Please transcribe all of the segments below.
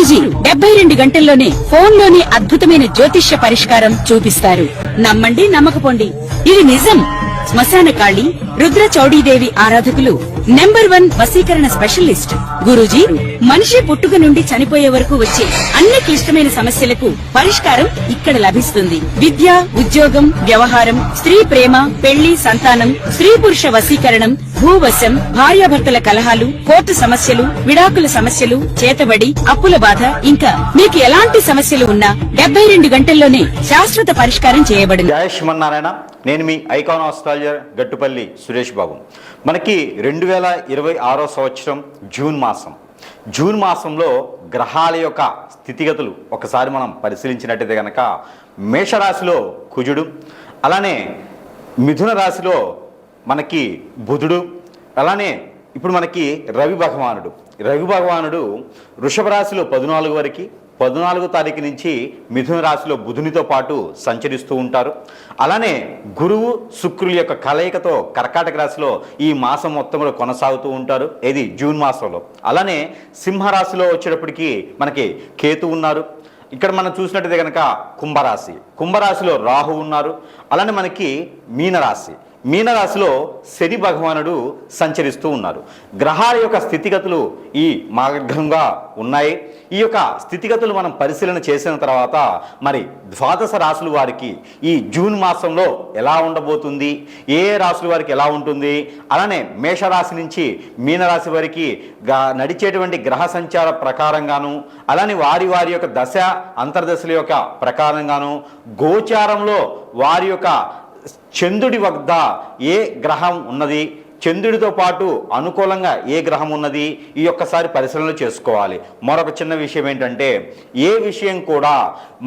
గురూజీ 72 గంటల్లోనే ఫోన్లోని అద్భుతమైన జ్యోతిష్య పరిష్కారం చూపిస్తారు. నమ్మండి, నమ్మకపోండి, ఇది నిజం. శ్మశాన కాళి రుద్ర చౌడీదేవి ఆరాధకులు నంబర్ 1 వశీకరణ స్పెషలిస్ట్. గురూజీ మనిషి పుట్టుక నుండి చనిపోయే వరకు వచ్చే అన్ని క్లిష్టమైన సమస్యలకు పరిష్కారం ఇక్కడ లభిస్తుంది. విద్య, ఉద్యోగం, వ్యవహారం, స్త్రీ ప్రేమ, పెళ్లి, సంతానం, స్త్రీ పురుష వశీకరణం, భూవశం, భార్యాభర్తల కలహాలు, కోర్టు సమస్యలు, విడాకుల సమస్యలు, చేతబడి, అప్పుల బాధ, ఇంకా మీకు ఎలాంటి సమస్యలు ఉన్నా 72 గంటల్లోనే శాశ్వత పరిష్కారం చేయబడింది. జయ శ్రీమన్నారాయణ. నేను మీ ఐకాన్ ఆస్ట్రాలజర్ గట్టుపల్లి సురేష్ బాబు. మనకి 2026 సంవత్సరం జూన్ మాసంలో గ్రహాల యొక్క స్థితిగతులు ఒకసారి మనం పరిశీలించినట్టయితే కనుక మేషరాశిలో కుజుడు, అలానే మిథున రాశిలో మనకి బుధుడు, అలానే ఇప్పుడు మనకి రవి భగవానుడు వృషభ రాశిలో 14 వరకు, 14వ తారీఖు నుంచి మిథున రాశిలో బుధునితో పాటు సంచరిస్తూ ఉంటారు. అలానే గురువు శుక్రుల యొక్క కలయికతో కర్కాటక రాశిలో ఈ మాసం మొత్తంలో కొనసాగుతూ ఉంటారు. ఇది జూన్ మాసంలో. అలానే సింహరాశిలో వచ్చేటప్పటికి మనకి కేతు ఉన్నారు. ఇక్కడ మనం చూసినట్టయితే కనుక కుంభరాశిలో రాహు ఉన్నారు. అలానే మనకి మీనరాశిలో శని భగవానుడు సంచరిస్తూ ఉన్నారు. గ్రహాల యొక్క స్థితిగతులు ఈ మార్గంగా ఉన్నాయి. ఈ యొక్క స్థితిగతులు మనం పరిశీలన చేసిన తర్వాత మరి ద్వాదశ రాశుల వారికి ఈ జూన్ మాసంలో ఎలా ఉండబోతుంది, ఏ రాశుల వారికి ఎలా ఉంటుంది, అలానే మేషరాశి నుంచి మీనరాశి వారికి నడిచేటువంటి గ్రహ సంచార ప్రకారంగాను, అలానే వారి యొక్క దశ అంతర్దశల యొక్క ప్రకారంగాను, గోచారంలో వారి యొక్క చంద్రుడి వద్ద ఏ గ్రహం ఉన్నది, చంద్రుడితో పాటు అనుకూలంగా ఏ గ్రహం ఉన్నది, ఈ ఒక్కసారి పరిశీలన చేసుకోవాలి. మరొక చిన్న విషయం ఏంటంటే ఏ విషయం కూడా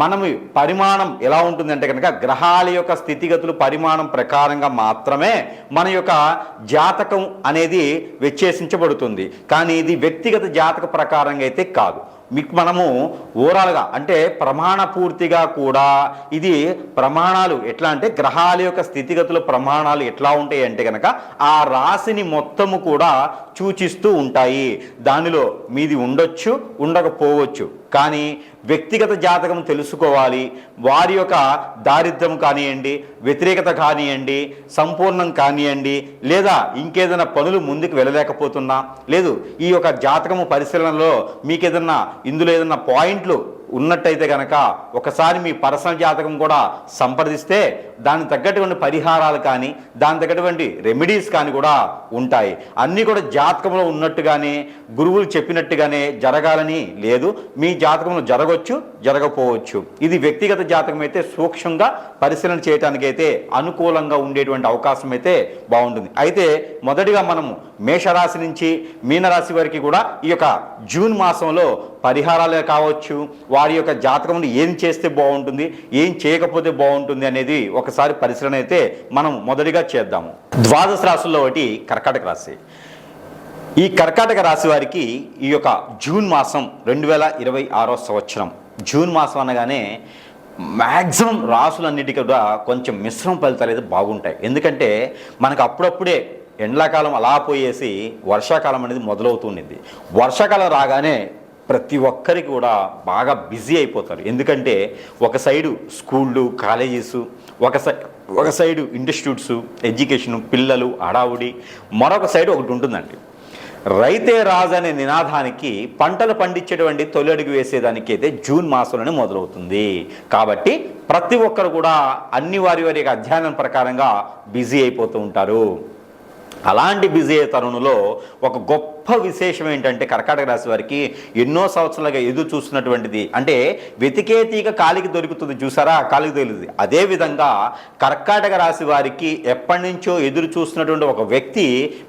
మనం పరిమాణం ఎలా ఉంటుందంటే కనుక గ్రహాల యొక్క స్థితిగతులు పరిమాణం ప్రకారంగా మాత్రమే మన యొక్క జాతకం అనేది విశ్లేషించబడుతుంది. కానీ ఇది వ్యక్తిగత జాతక ప్రకారంగా అయితే కాదు. మీకు మనము ఓవరాల్గా అంటే ప్రమాణ పూర్తిగా కూడా ఇది ప్రమాణాలు ఎట్లా అంటే గ్రహాల యొక్క స్థితిగతుల ప్రమాణాలు ఎట్లా ఉంటాయి అంటే కనుక ఆ రాశిని మొత్తము కూడా సూచిస్తూ ఉంటాయి. దానిలో మీది ఉండొచ్చు, ఉండకపోవచ్చు. కానీ వ్యక్తిగత జాతకం తెలుసుకోవాలి. వారి యొక్క దారిద్ర్యం కానివ్వండి, వ్యతిరేకత కానివ్వండి, సంపూర్ణం కానివ్వండి, లేదా ఇంకేదైనా పనులు ముందుకు వెళ్ళలేకపోతున్నా, లేదు ఈ యొక్క జాతకము పరిశీలనలో మీకు ఇందులో ఏదైనా పాయింట్లు ఉన్నట్టయితే కనుక ఒకసారి మీ పర్సనల్ జాతకం కూడా సంప్రదిస్తే దానికి తగ్గటువంటి పరిహారాలు కానీ దానికి తగ్గటువంటి రెమెడీస్ కానీ కూడా ఉంటాయి. అన్నీ కూడా జాతకంలో ఉన్నట్టుగానే గురువులు చెప్పినట్టుగానే జరగాలని లేదు. మీ జాతకంలో జరగవచ్చు, జరగకపోవచ్చు. ఇది వ్యక్తిగత జాతకం అయితే సూక్ష్మంగా పరిశీలన చేయడానికి అయితే అనుకూలంగా ఉండేటువంటి అవకాశం అయితే బాగుంటుంది. అయితే మొదటిగా మనము మేషరాశి నుంచి మీనరాశి వరకు కూడా ఈ యొక్క జూన్ మాసంలో పరిహారాలే కావచ్చు, వారి యొక్క జాతకంలో ఏం చేస్తే బాగుంటుంది, ఏం చేయకపోతే బాగుంటుంది అనేది ఒకసారి పరిశీలన అయితే మనం మొదటిగా చేద్దాము. ద్వాదశ రాశుల్లో ఒకటి కర్కాటక రాశి. ఈ కర్కాటక రాశి వారికి ఈ యొక్క జూన్ మాసం 2026 సంవత్సరం జూన్ మాసం అనగానే మ్యాక్సిమం రాసులన్నిటికీ కూడా కొంచెం మిశ్రమ ఫలితాలు అయితే బాగుంటాయి. ఎందుకంటే మనకు అప్పుడప్పుడే ఎండాకాలం అలా పోయేసి వర్షాకాలం అనేది మొదలవుతుండింది. వర్షాకాలం రాగానే ప్రతి ఒక్కరికి కూడా బాగా బిజీ అయిపోతారు. ఎందుకంటే ఒక సైడు స్కూళ్ళు, కాలేజెస్, ఒక సైడు ఇన్స్టిట్యూట్స్, ఎడ్యుకేషను, పిల్లలు, హడావుడి, మరొక సైడు ఒకటి ఉంటుందండి. రైతే రాజు అనే నినాదానికి పంటలు పండించేటువంటి తొలి అడుగు వేసేదానికి అయితే జూన్ మాసంలోనే మొదలవుతుంది. కాబట్టి ప్రతి ఒక్కరు కూడా అన్ని వారి యొక్క అధ్యయనం ప్రకారంగా బిజీ అయిపోతూ ఉంటారు. అలాంటి బిజీ అయ్యే తరుణంలో ఒక గొప్ప విశేషం ఏంటంటే కర్కాటక రాశి వారికి ఎన్నో సంవత్సరాలుగా ఎదురు చూస్తున్నటువంటిది, అంటే వెతికే తీగ కాలికి దొరుకుతుంది చూసారా, కాలికి దొరుకుతుంది. అదేవిధంగా కర్కాటక రాశి వారికి ఎప్పటి నుంచో ఎదురు చూస్తున్నటువంటి ఒక వ్యక్తి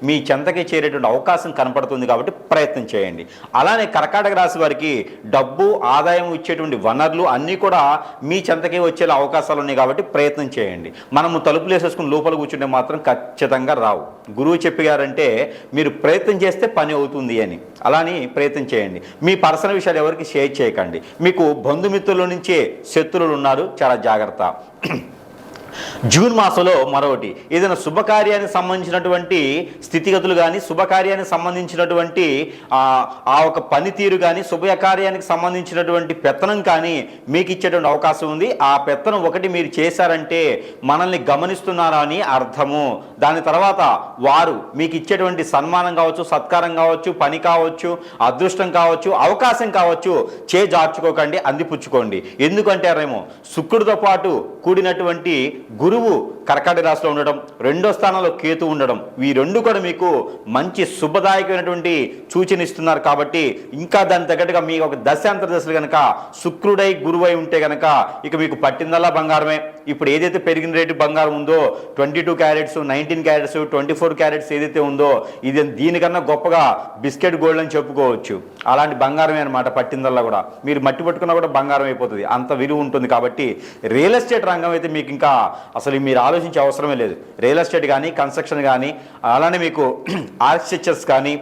మీ చెంతకి చేరేటువంటి అవకాశం కనపడుతుంది. కాబట్టి ప్రయత్నం చేయండి. అలానే కర్కాటక రాశి వారికి డబ్బు, ఆదాయం ఇచ్చేటువంటి వనరులు అన్నీ కూడా మీ చెంతకే వచ్చే అవకాశాలు ఉన్నాయి. కాబట్టి ప్రయత్నం చేయండి. మనము తలుపులు వేసేసుకుని లోపల కూర్చుంటే మాత్రం ఖచ్చితంగా రావు. గురువు చెప్పారంటే మీరు ప్రయత్నం చేస్తే పని అవుతుంది అని, అలాని ప్రయత్నం చేయండి. మీ పర్సనల్ విషయాలు ఎవరికి షేర్ చేయకండి. మీకు బంధుమిత్రుల నుంచే శత్రువులు ఉన్నారు, చాలా జాగ్రత్త. జూన్ మాసంలో మరొకటి ఏదైనా శుభకార్యానికి సంబంధించినటువంటి స్థితిగతులు కానీ, శుభకార్యానికి సంబంధించినటువంటి ఆ ఒక పనితీరు కానీ, శుభకార్యానికి సంబంధించినటువంటి పెత్తనం కానీ మీకు ఇచ్చేటువంటి అవకాశం ఉంది. ఆ పెత్తనం ఒకటి మీరు చేశారంటే మనల్ని గమనిస్తున్నారా అని అర్థము. దాని తర్వాత వారు మీకు ఇచ్చేటువంటి సన్మానం కావచ్చు, సత్కారం కావచ్చు, పని కావచ్చు, అదృష్టం కావచ్చు, అవకాశం కావచ్చు, జార్చుకోకండి, అందిపుచ్చుకోండి. ఎందుకంటే రేమో శుక్రుడితో పాటు కూడినటువంటి గురువు కర్కాటక రాశిలో ఉండడం, రెండో స్థానంలో కేతు ఉండడం, ఈ రెండు కూడా మీకు మంచి శుభదాయకమైనటువంటి సూచన ఇస్తున్నారు. కాబట్టి ఇంకా దాని తగ్గట్టుగా మీకు ఒక దశాంతర దశలు కనుక శుక్రుడై గురువై ఉంటే కనుక ఇక మీకు పట్టిందల్లా బంగారమే. ఇప్పుడు ఏదైతే పెరిగిన రేటు బంగారం ఉందో 22 క్యారెట్స్, 19 క్యారెట్స్, 24 క్యారెట్స్ ఏదైతే ఉందో ఇది దీనికన్నా గొప్పగా బిస్కెట్ గోల్డ్ అని చెప్పుకోవచ్చు. అలాంటి బంగారమే అనమాట పట్టిందల్లా కూడా. మీరు మట్టి పట్టుకున్నా కూడా బంగారం అయిపోతుంది, అంత విలువ ఉంటుంది. కాబట్టి రియల్ ఎస్టేట్ రంగం అయితే మీకు ఇంకా అసలు మీరు ఆలోచించే అవసరమే లేదు. రియల్ ఎస్టేట్ కానీ, కన్స్ట్రక్షన్ కానీ, అలానే మీకు ఆర్కిటెక్చర్స్ కానీ,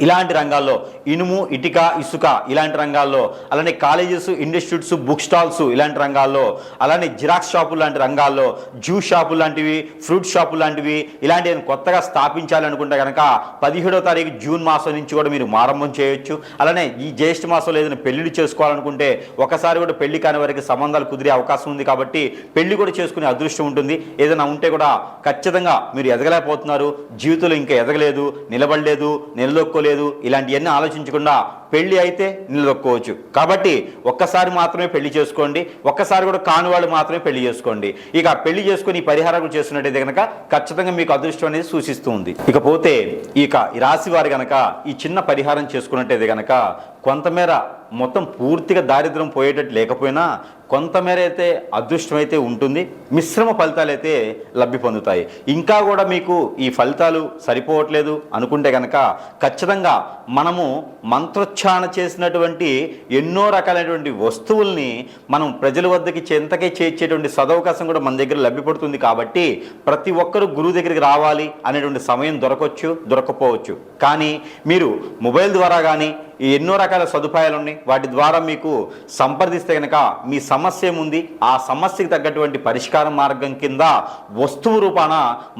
ఇలాంటి రంగాల్లో ఇనుము, ఇటుక, ఇసుక ఇలాంటి రంగాల్లో, అలానే కాలేజెస్, ఇన్స్టిట్యూట్స్, బుక్ స్టాల్స్ ఇలాంటి రంగాల్లో, అలానే జిరాక్స్ షాపులు లాంటి రంగాల్లో, జ్యూస్ షాపులు లాంటివి, ఫ్రూట్ షాపులు లాంటివి ఇలాంటివి కొత్తగా స్థాపించాలనుకుంటే కనుక 17వ తారీఖు జూన్ మాసం నుంచి కూడా మీరు ప్రారంభం చేయొచ్చు. అలానే ఈ జ్యేష్ఠ మాసంలో ఏదైనా పెళ్లిళ్ళు చేసుకోవాలనుకుంటే ఒకసారి కూడా పెళ్లి కాని వారికి సంబంధాలు కుదిరే అవకాశం ఉంది. కాబట్టి పెళ్లి కూడా చేసుకునే అదృష్టం ఉంటుంది. ఏదైనా ఉంటే కూడా ఖచ్చితంగా మీరు ఎదగలేకపోతున్నారు, జీవితంలో ఇంకా ఎదగలేదు, నిలబడలేదు, నిలదొక్కోలేదు, ఇలాంటివన్నీ ఆలోచించకుండా పెళ్లి అయితే నిలదొక్కోవచ్చు. కాబట్టి ఒక్కసారి మాత్రమే పెళ్లి చేసుకోండి, ఒక్కసారి కూడా కాని వాళ్ళు మాత్రమే పెళ్లి చేసుకోండి. ఇక పెళ్లి చేసుకుని ఈ పరిహారం చేస్తున్నట్టయితే కనుక ఖచ్చితంగా మీకు అదృష్టం అనేది సూచిస్తూ ఉంది. ఇకపోతే ఇక ఈ రాశి వారు కనుక ఈ చిన్న పరిహారం చేసుకున్నట్టయితే కనుక కొంతమేర మొత్తం పూర్తిగా దారిద్ర్యం పోయేటట్టు లేకపోయినా కొంతమేర అయితే అదృష్టం అయితే ఉంటుంది, మిశ్రమ ఫలితాలు అయితే లబ్ధి పొందుతాయి. ఇంకా కూడా మీకు ఈ ఫలితాలు సరిపోవట్లేదు అనుకుంటే కనుక ఖచ్చితంగా మనము మంత్రోచ్చారణ చేసినటువంటి ఎన్నో రకాలైనటువంటి వస్తువుల్ని మనం ప్రజల వద్దకి చెంతకే చేర్చేటువంటి సదవకాశం కూడా మన దగ్గర లభ్యపడుతుంది. కాబట్టి ప్రతి ఒక్కరూ గురువు దగ్గరికి రావాలి అనేటువంటి సమయం దొరకపోవచ్చు. కానీ మీరు మొబైల్ ద్వారా కానీ ఎన్నో రకాల సదుపాయాలు ఉన్నాయి, వాటి ద్వారా మీకు సంప్రదిస్తే కనుక మీ సమస్య ఏముంది, ఆ సమస్యకి తగ్గటువంటి పరిష్కార మార్గం కింద వస్తువు రూపాన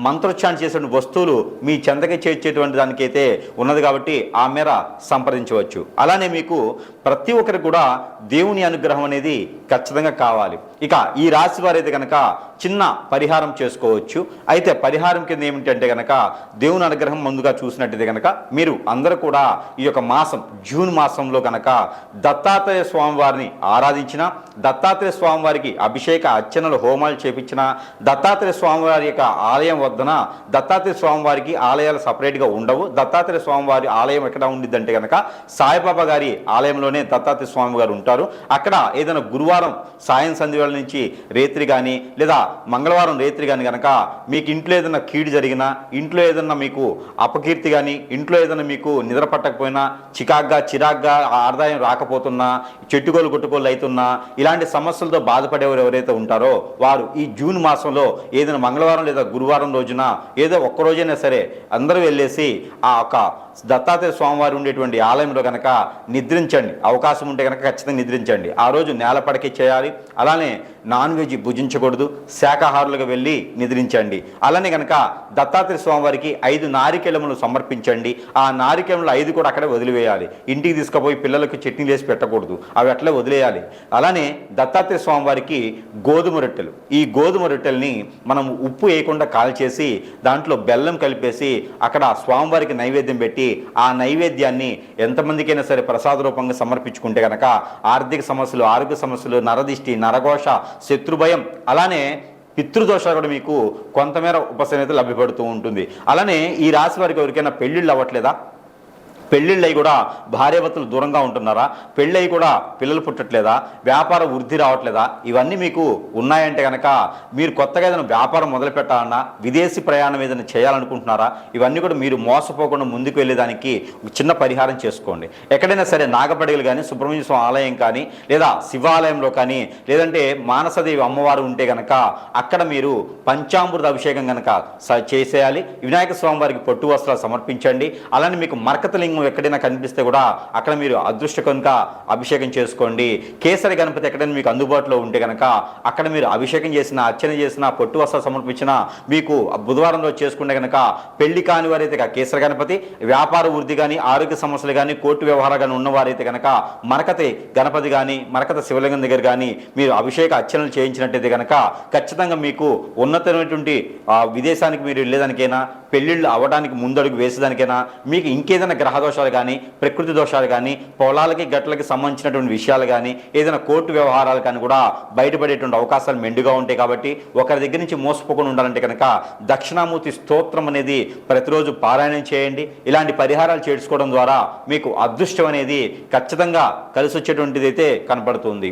మంత్రోచ్చారణ చేసిన వస్తువులు మీ చెంతకి చేర్చేటువంటి దానికైతే ఉన్నది. కాబట్టి ఆ మేర సంప్రదించవచ్చు. అలానే మీకు ప్రతి ఒక్కరికి కూడా దేవుని అనుగ్రహం అనేది ఖచ్చితంగా కావాలి. ఇక ఈ రాశి వారైతే కనుక చిన్న పరిహారం చేసుకోవచ్చు. అయితే పరిహారం కింద ఏమిటంటే కనుక దేవుని అనుగ్రహం ముందుగా చూసినట్టయితే కనుక మీరు అందరూ కూడా ఈ యొక్క మాసం జూన్ మాసంలో కనుక దత్తాత్రేయ స్వామి వారిని ఆరాధించిన, దత్తాత్రేయ స్వామి వారికి అభిషేక అర్చనలు హోమాలు చేపించిన, దత్తాత్రేయ స్వామి వారి యొక్క ఆలయం వద్దన దత్తాత్రేయ స్వామి వారికి ఆలయాలు సపరేట్గా ఉండవు. దత్తాత్రేయ స్వామి వారి ఆలయం ఎక్కడ ఉండిద్దంటే కనుక సాయిబాబా గారి ఆలయంలోనే దత్తాత్రేయ స్వామి గారు ఉంటారు. అక్కడ ఏదైనా గురువారం సాయం సంధ్య నుంచి రేత్రి కానీ లేదా మంగళవారం రేత్రి కానీ కనుక మీకు ఇంట్లో ఏదైనా కీడు జరిగినా, ఇంట్లో ఏదైనా మీకు అపకీర్తి కానీ, ఇంట్లో ఏదైనా మీకు నిద్ర పట్టకపోయినా, చిరాగ్గా ఆదాయం రాకపోతున్నా, చెట్టుకోలు కొట్టుకోలు అవుతున్నా, ఇలాంటి సమస్యలతో బాధపడేవారు ఎవరైతే ఉంటారో వారు ఈ జూన్ మాసంలో ఏదైనా మంగళవారం లేదా గురువారం రోజున ఏదో ఒక్కరోజైనా సరే అందరూ వెళ్ళేసి ఆ ఒక దత్తాత్రేయ స్వామివారు ఉండేటువంటి ఆలయంలో కనుక నిద్రించండి. అవకాశం ఉంటే కనుక ఖచ్చితంగా నిద్రించండి. ఆ రోజు నేలపడకి చేయాలి. అలానే నాన్ వెజ్ భుజించకూడదు, శాకాహారులుగా వెళ్ళి నిద్రించండి. అలానే కనుక దత్తాత్రేయ స్వామివారికి 5 నారికేళములు సమర్పించండి. ఆ నారికేళములు 5 కూడా అక్కడే వదిలివేయాలి. ఇంటికి తీసుకుపోయి పిల్లలకు చట్నీలు వేసి పెట్టకూడదు, అవి అట్లే వదిలేయాలి. అలానే దత్తాత్రేయ స్వామివారికి గోధుమ రొట్టెలు, ఈ గోధుమ రొట్టెల్ని మనం ఉప్పు వేయకుండా కాల్చేసి దాంట్లో బెల్లం కలిపేసి అక్కడ స్వామివారికి నైవేద్యం పెట్టి ఆ నైవేద్యాన్ని ఎంతమందికైనా సరే ప్రసాద రూపంగా సమర్పించుకుంటే కనుక ఆర్థిక సమస్యలు, ఆరోగ్య సమస్యలు, నరదిష్టి, నరఘోష, శత్రుభయం, అలానే పితృదోషాలు కూడా మీకు కొంతమేర ఉపశమనత లభ్యపడుతూ ఉంటుంది. అలానే ఈ రాశి వారికి ఎవరికైనా పెళ్ళిళ్ళు అవ్వట్లేదా? పెళ్ళిళ్ళయి కూడా భార్యాభర్తలు దూరంగా ఉంటున్నారా? పెళ్ళయి కూడా పిల్లలు పుట్టట్లేదా? వ్యాపార వృద్ధి రావట్లేదా? ఇవన్నీ మీకు ఉన్నాయంటే కనుక మీరు కొత్తగా ఏదైనా వ్యాపారం మొదలు పెట్టాలన్నా, విదేశీ ప్రయాణం ఏదైనా చేయాలనుకుంటున్నారా? ఇవన్నీ కూడా మీరు మోసపోకుండా ముందుకు వెళ్ళేదానికి ఒక చిన్న పరిహారం చేసుకోండి. ఎక్కడైనా సరే నాగపడిగలు కానీ, సుబ్రహ్మణ్య స్వామి ఆలయం కానీ, లేదా శివాలయంలో కానీ, లేదంటే మానసదేవి అమ్మవారు ఉంటే కనుక అక్కడ మీరు పంచామృత అభిషేకం కనుక చేసేయాలి. వినాయక స్వామి వారికి పొట్టు వస్త్రాలు సమర్పించండి. అలానే మీకు మరకతలింగం దీపం ఎక్కడైనా కనిపిస్తే కూడా అక్కడ మీరు అదృష్ట కనుక అభిషేకం చేసుకోండి. కేసరి గణపతి ఎక్కడైనా మీకు అందుబాటులో ఉంటే కనుక అక్కడ మీరు అభిషేకం చేసిన, అర్చన చేసిన, పొట్టు వస్త్రాలు సమర్పించిన, మీకు బుధవారం రోజు చేసుకుంటే కనుక పెళ్లి కాని వారైతే కేసరి గణపతి, వ్యాపార వృద్ధి కానీ, ఆరోగ్య సమస్యలు కానీ, కోర్టు వ్యవహారాలు కానీ ఉన్నవారైతే కనుక మరకతి గణపతి కానీ, మరకత శివలింగం దగ్గర కానీ మీరు అభిషేక అర్చనలు చేయించినట్టయితే కనుక ఖచ్చితంగా మీకు ఉన్నతమైనటువంటి విదేశానికి మీరు వెళ్ళేదానికైనా, పెళ్లిళ్ళు అవ్వడానికి ముందడుగు వేసేదానికైనా, మీకు ఇంకేదైనా గ్రహ దోషాలు కానీ, ప్రకృతి దోషాలు కానీ, పొలాలకి గట్లకి సంబంధించినటువంటి విషయాలు కానీ, ఏదైనా కోర్టు వ్యవహారాలు కానీ కూడా బయటపడేటువంటి అవకాశాలు మెండుగా ఉంటాయి. కాబట్టి ఒకరి దగ్గర నుంచి మోసపోకుండా ఉండాలంటే కనుక దక్షిణామూర్తి స్తోత్రం అనేది ప్రతిరోజు పారాయణం చేయండి. ఇలాంటి పరిహారాలు చేసుకోవడం ద్వారా మీకు అదృష్టం అనేది ఖచ్చితంగా కలిసి వచ్చేటువంటిది అయితే కనపడుతుంది.